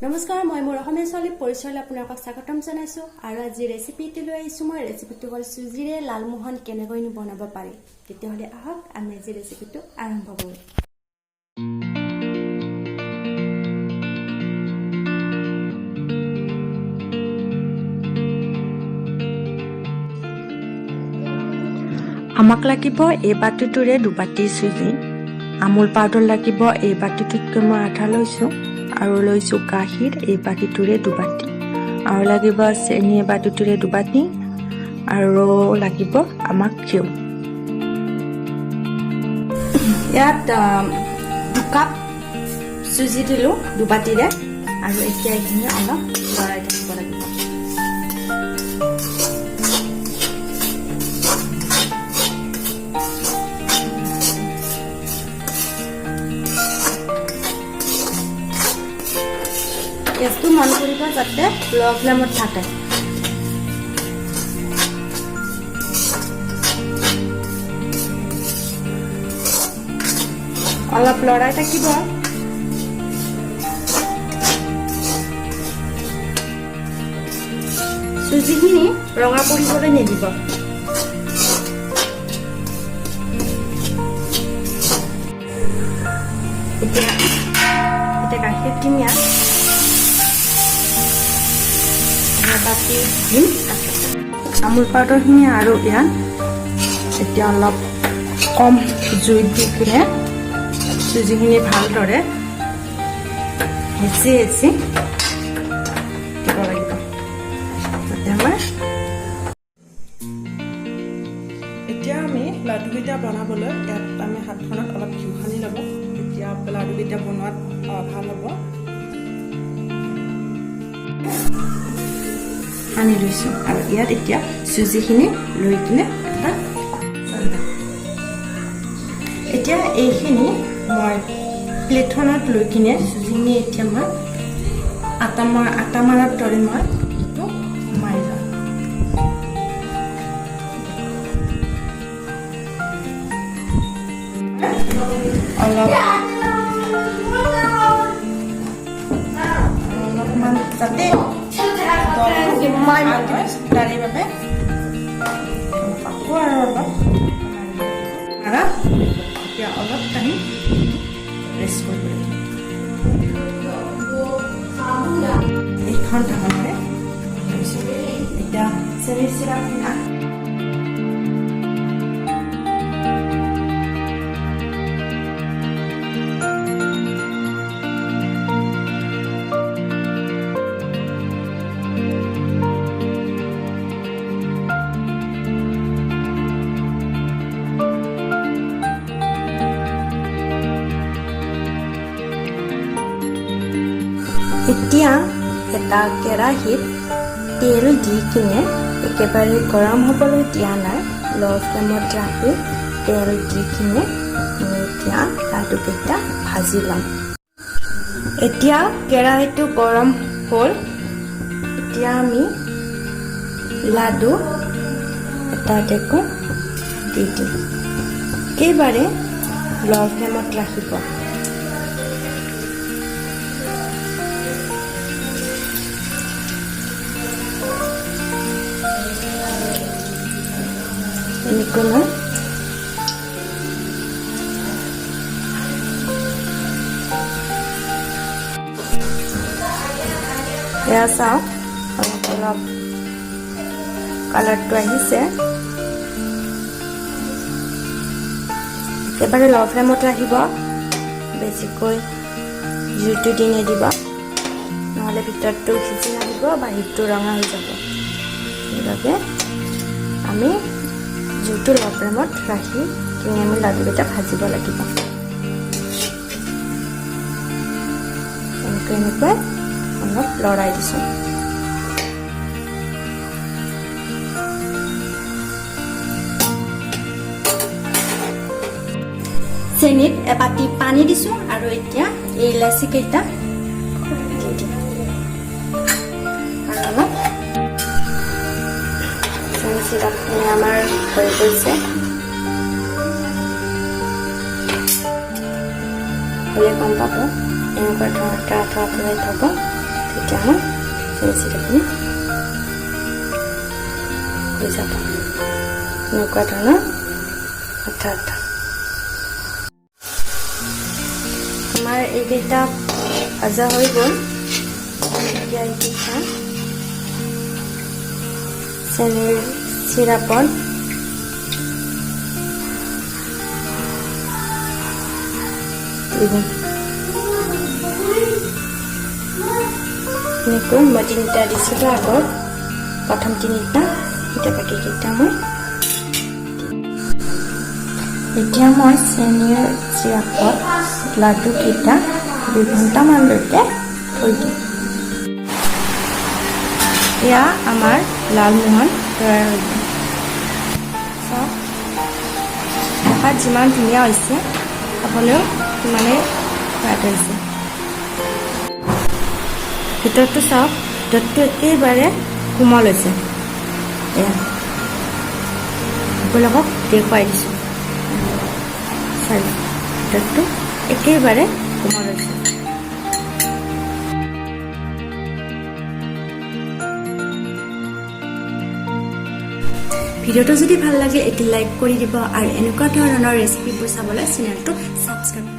নমস্কাৰ, মই মোৰ অসমীয়া ছোৱালী পৰিচয়লৈ আপোনালোকক স্বাগতম জনাইছো আৰু আজি ৰেচিপিটো লৈ আহিছো। মই ৰেচিপিটো হ'ল চুজিৰে লালমোহন কেনেকৈ বনাব পাৰি। তেতিয়াহ'লে আহক আমি আজি ৰেচিপিটো আৰম্ভ কৰোঁ। আমাক লাগিব এই বাটিটোৰে দুবাটি চুজি, আমুল পাউডাৰ লাগিব এই বাটিটোতকৈ মই আধা লৈছোঁ, আৰু লৈছোঁ গাখীৰ এই বাটিটোৰে দুবাটি, আৰু লাগিব চেনি এই বাটিটোৰে দুবাটি, আৰু লাগিব আমাক ঘিউ। ইয়াত 2 কাপ চুজি দিলোঁ দুবাটিৰে, আৰু এতিয়া এইখিনি অলপ লৰাই থাকিব লাগিব। গেছটো মন কৰিব যাতে ল' ফ্লেমত থাকে। অলপ লৰাই থাকিব। চুজিখিনি ৰঙা পৰিবলৈ নিদিব। এতিয়া গাখীৰখিনি বাতি দিম। আমুল পাউডাৰখিনি আৰু ইয়াত এতিয়া অলপ কম জুইত দি কিনে চুজিখিনি ভালদৰে হেঁচি দিব লাগিব। এতিয়া আমি লাডুকেইটা বনাবলৈ ইয়াত আমি হাতখনত অলপ ঘিউ সানি ল'ব। এতিয়া লাডুকেইটা বনোৱাত ভাল হ'ব। সানি লৈছোঁ আৰু ইয়াত এতিয়া চুজিখিনি লৈ কিনে এতিয়া এইখিনি মই প্লেটখনত লৈ কিনে চুজিখিনি এতিয়া মই আটা মাৰাৰ দৰে মই এইটো মাৰি লওঁ। অলপমান যাতে তাৰে বাবে আকৌ আৰু অলপ এতিয়া অলপ টাইম ৰেষ্ট কৰিব লাগিব। এইখন ঢাকনিৰে এতিয়া চেনি চিৰাপ এতিয়া এটা কেৰাহীত তেল দি কিনে একেবাৰে গৰম হ'বলৈ দিয়া নাই, ল' ফ্লেমত ৰাখি তেল দি কিনে মই এতিয়া লাডুকেইটা ভাজি ল'ম। এতিয়া কেৰাহীটো গৰম হ'ল। এতিয়া আমি লাডু এটা এটাকৈ দি দিম। একেবাৰে ল' ফ্লেমত ৰাখিব। এনেকৈ মই এয়া চাওক, অলপ কালাৰটো আহিছে। একেবাৰে ল' ফ্লেমত ৰাখিব, বেছিকৈ জুইটো দি নিদিব, নহ'লে ভিতৰটো সিজি নাহিব, বাহিৰটো ৰঙা হৈ যাব। সেইবাবে আমি জুইটো ল' ফ্লেমত ৰাখি কিনে আমি লাডুকেইটা ভাজিব লাগিব। এনেকৈ অলপ লৰাই দিছোঁ। চেনিত এবাটি পানী দিছোঁ আৰু এতিয়া এই ইলাচি কেইটা দি দিম। আৰু অলপ চেনি চিৰাপখিনি আমাৰ হৈ গৈছে। হ'লে গম পাব, এনেকুৱা ধৰণৰ আঠা আঠা থ'ব। এতিয়া মই চেনি চিৰাপখিনি হৈ যাব এনেকুৱা ধৰণৰ আঠা আঠা আমাৰ এইকেইটা ভাজা হৈ গ'ল এতিয়া এইকেইটা চেনিৰ চিৰাপত এনেকৈ মই তিনিটা দিছিলোঁ আগত প্ৰথম তিনিটা এতিয়া বাকীকেইটা মই এতিয়া মই চেনিৰ চিৰাপত লাডুকেইটা 2 ঘণ্টামানলৈকে থৈ দিম এয়া আমাৰ লালমোহন তৈয়াৰ হৈ গ'ল চাওক দেখাত যিমান ধুনীয়া হৈছে খাবলৈও সিমানেই সোৱাদ হৈছে ভিতৰটো চাওক ভিতৰটো একেবাৰে কোমল হৈছে এয়া আপোনালোকক দেখুৱাই দিছোঁ চাওক ভিতৰটো একেবাৰে কোমল হৈছে ভিডিঅ'টো যদি ভাল লাগে এটি লাইক কৰি দিব আৰু এনেকুৱা ধৰণৰ ৰেচিপিবোৰ চাবলৈ চেনেলটো সাবস্ক্ৰাইব